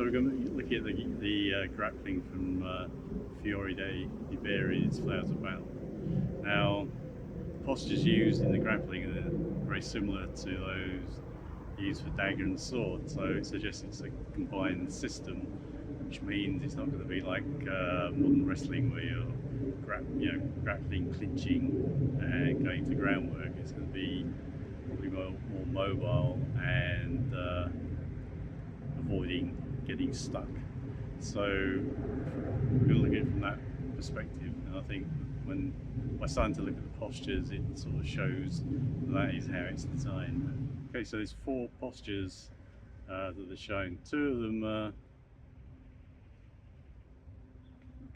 we're going to look at the grappling from Fiore Dei Liberi, its Flowers of Battle. Now, the postures used in the grappling are very similar to those used for dagger and sword, so it suggests it's a combined system, which means it's not going to be like modern wrestling where you're grappling, clinching, and going to groundwork. It's going to be probably more mobile and avoiding getting stuck. So we're going to look at it from that perspective, and I think when we're starting to look at the postures, it sort of shows that is how it's designed. Okay, so there's 4 postures that are shown. 2 of them are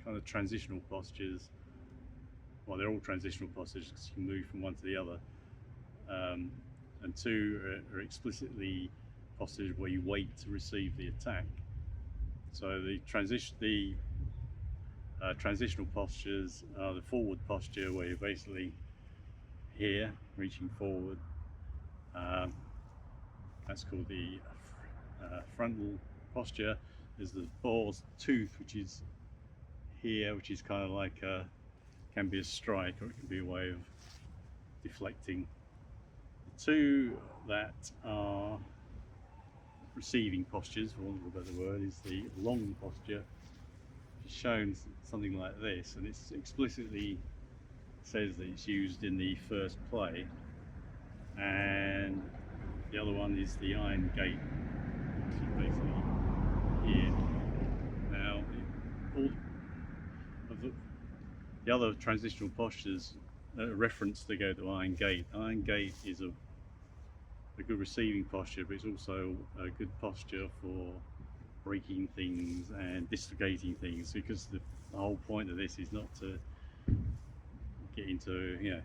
kind of transitional postures. Well, they're all transitional postures because you can move from one to the other. And 2 are explicitly postures where you wait to receive the attack. So the transitional postures are the forward posture, where you're basically here, reaching forward. That's called the frontal posture. There's the boar's tooth, which is here, which is kind of like can be a strike, or it can be a way of deflecting. The 2 that are receiving postures, for want of a better word, is the long posture, which is shown something like this, and it explicitly says that it's used in the first play, and the other one is the iron gate, which is basically here. Now, all of the other transitional postures reference to go to iron gate. Iron gate is a good receiving posture, but it's also a good posture for breaking things and dislocating things, because the whole point of this is not to get into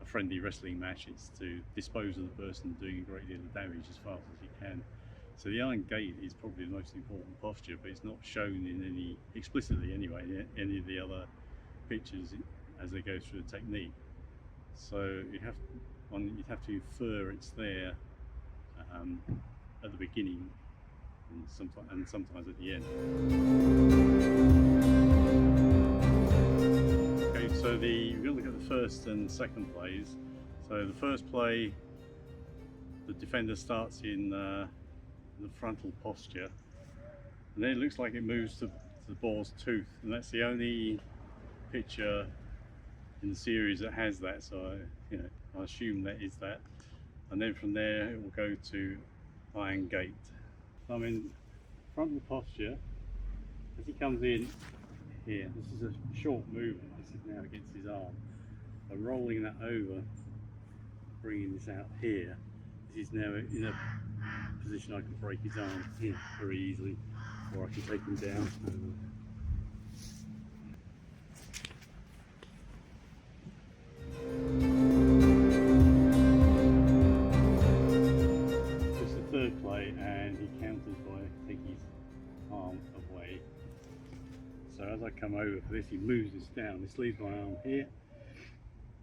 a friendly wrestling match. It's to dispose of the person, doing a great deal of damage as fast as you can. So the iron gate is probably the most important posture, but it's not shown in any, explicitly anyway, in any of the other pictures as they go through the technique. So you'd have to infer it's there at the beginning and sometimes at the end. Okay, so we're going to look at the first and second plays. So the first play, the defender starts in the frontal posture, and then it looks like it moves to the boar's tooth, and that's the only picture in the series that has that, so I assume that is that. And then from there it will go to iron gate. So I'm in frontal posture. As he comes in here, this is a short movement, this is now against his arm. So rolling that over, bringing this out here, this is now in a position I can break his arm here very easily, or I can take him down. Play, and he counters by taking his arm away. So as I come over for this, he moves this down. This leaves my arm here,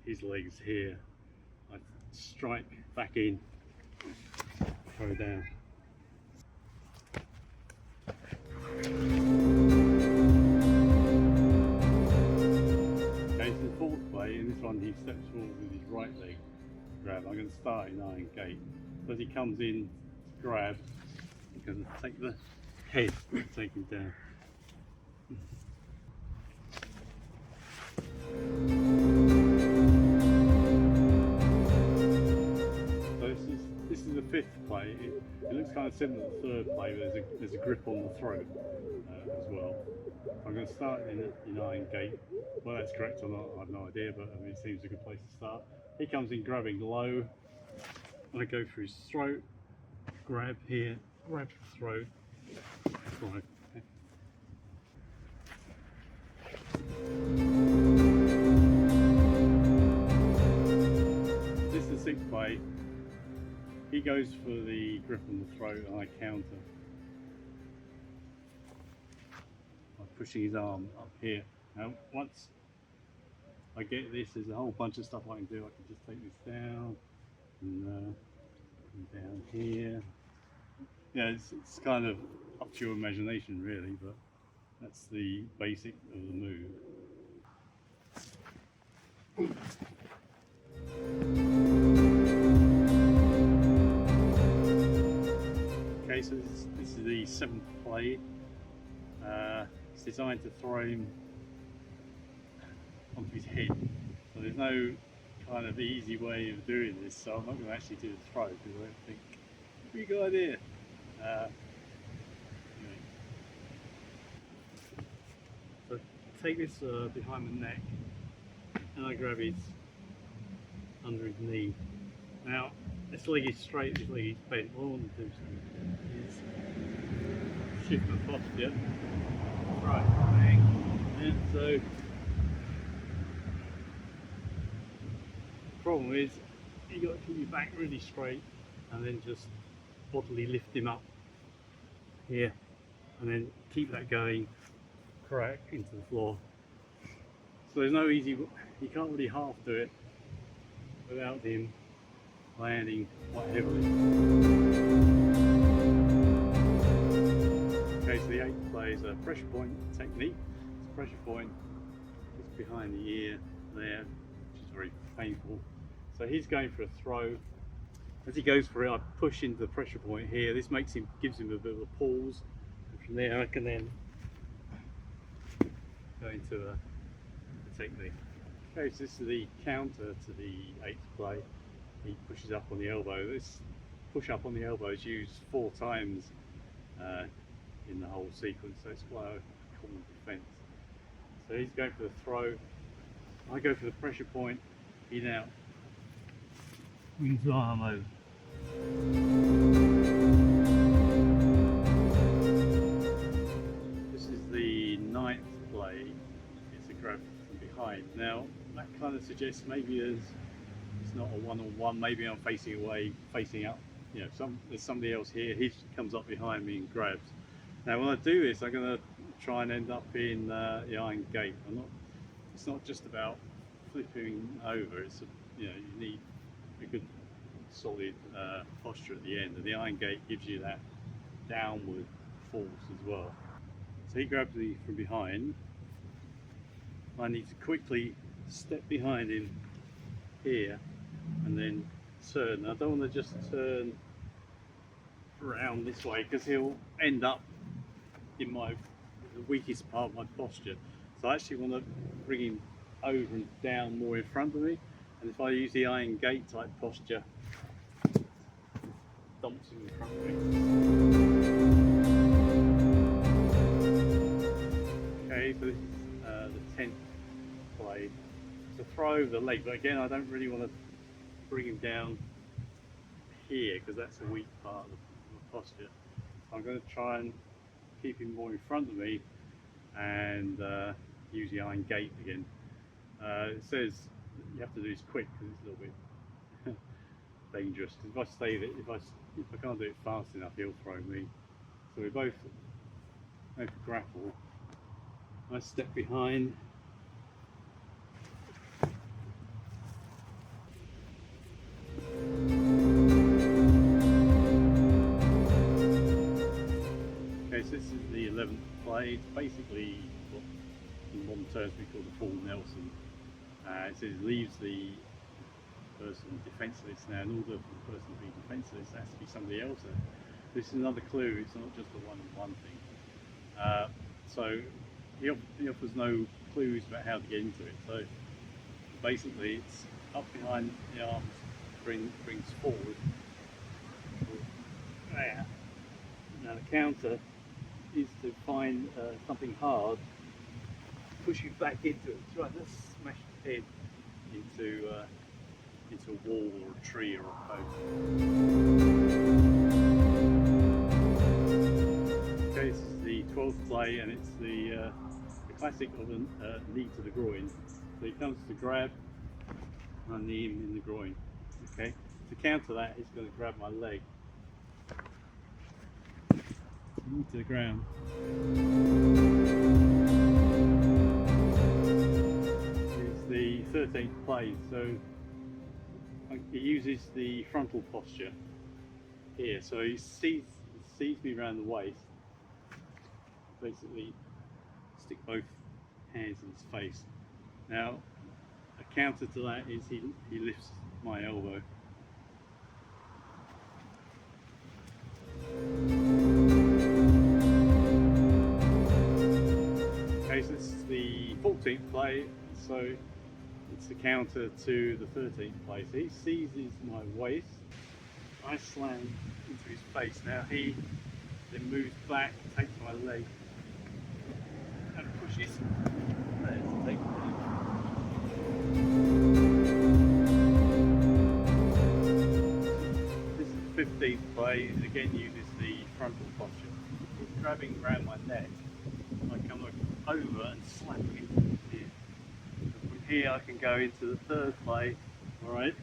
his legs here. I strike back in, throw down. Okay, so the fourth play, in this one he steps forward with his right leg grab. I'm going to start in iron gate. So as he comes in, grab, I'm going to take the head and take him down. So this is the fifth play. It looks kind of similar to the third play, but there's a grip on the throat as well. I'm going to start in iron gate. Well, that's correct or not, I have no idea, but I mean, it seems a good place to start. He comes in grabbing low, I go for his throat, grab here, grab the throat, right. This is the sixth play. He goes for the grip on the throat and I counter by pushing his arm up here. Now once I get this, there's a whole bunch of stuff I can do. I can just take this down and down here, yeah, it's kind of up to your imagination really, but that's the basic of the move. Okay, so this is the 7th play. It's designed to throw him onto his head. So there's no kind of easy way of doing this, so I'm not going to actually do the throw because I don't think we got idea. Anyway. So take this behind the neck and I grab his under his knee. Now this leg is straight, this leg is bent. What I want to do is shift my posture. Right, bang. And so problem is you got to keep your back really straight and then just bodily lift him up here and then keep that going, crack into the floor. So there's no easy, you can't really half do it without him landing quite heavily. Okay, so the 8th play is a pressure point technique. It's a pressure point just behind the ear there, which is very painful. So he's going for a throw. As he goes for it, I push into the pressure point here. This gives him a bit of a pause. And from there, I can then go into a technique. Okay, so this is the counter to the 8th play. He pushes up on the elbow. This push up on the elbow is used 4 times in the whole sequence, so it's quite a common defence. So he's going for the throw. I go for the pressure point. He now swings his arm over. This is the 9th play. It's a grab from behind. Now that kind of suggests maybe it's not a one-on-one. Maybe I'm facing away, facing up. You know, there's somebody else here. He comes up behind me and grabs. Now when I do this, I'm going to try and end up in the iron gate. It's not just about flipping over. It's you need a good solid posture at the end, and the iron gate gives you that downward force as well. So he grabs me from behind. I need to quickly step behind him here and then turn. I don't want to just turn around this way because he'll end up in the weakest part of my posture. So I actually want to bring him over and down more in front of me, and if I use the iron gate type posture, dumps him in front of me. Okay, so this is the 10th play. To throw over the leg, but again I don't really want to bring him down here because that's a weak part of the posture. So I'm going to try and keep him more in front of me and use the iron gate again. It says you have to do this quick because it's a little bit dangerous. Because if I stay there, if I can't do it fast enough, he'll throw me. So we both go for grapple. I step behind. Okay, so this is the 11th play. It's basically what in modern terms we call the full Nelson. It says leaves the person defenceless. Now, in order for the person to be defenceless, there has to be somebody else there. This is another clue. It's not just a one-on-one thing. So he offers no clues about how to get into it. So basically, it's up behind the arms, brings forward. There. Now the counter is to find something hard, push you back into it. That's right. Let's smash the head into a wall or a tree or a post. Okay, this is the 12th play, and it's the classic of a knee to the groin. So he comes to grab, and I knee him in the groin. Okay, to counter that, he's going to grab my leg. Knee to the ground. It's the 13th play, so he uses the frontal posture here. So he sees seized me around the waist, basically stick both hands in his face. Now, a counter to that is he lifts my elbow. Okay, so this is the 14th play, so it's the counter to the 13th play. So he seizes my waist, I slam into his face. Now he then moves back, takes my leg, and pushes there to take the leg. This is the 15th play, again uses the frontal posture. He's grabbing around my neck, I come over and slap him here. So from here I can go into the third play, alright,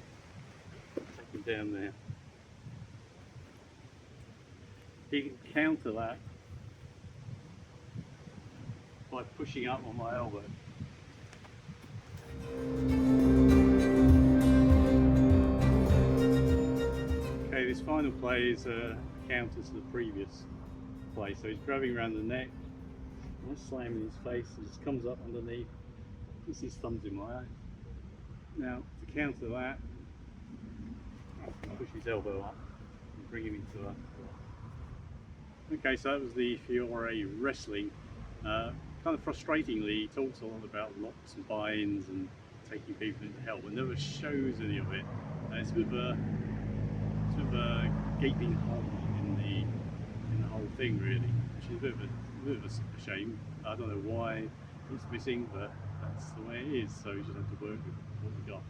take him down there. He can counter that by pushing up on my elbow. Okay, this final play is a counter to the previous play. So he's grabbing around the neck, I slam in his face, and just comes up underneath, puts his thumbs in my eye. Now, to counter that, I push his elbow up and bring him into a... Okay, so that was the Fiore wrestling. Kind of frustratingly, he talks a lot about locks and buy-ins and taking people into hell, but never shows any of it. It's a bit of a gaping hole in the whole thing, really, which is a bit of a shame. I don't know why it's missing, but that's the way it is. So you just have to work with what we got.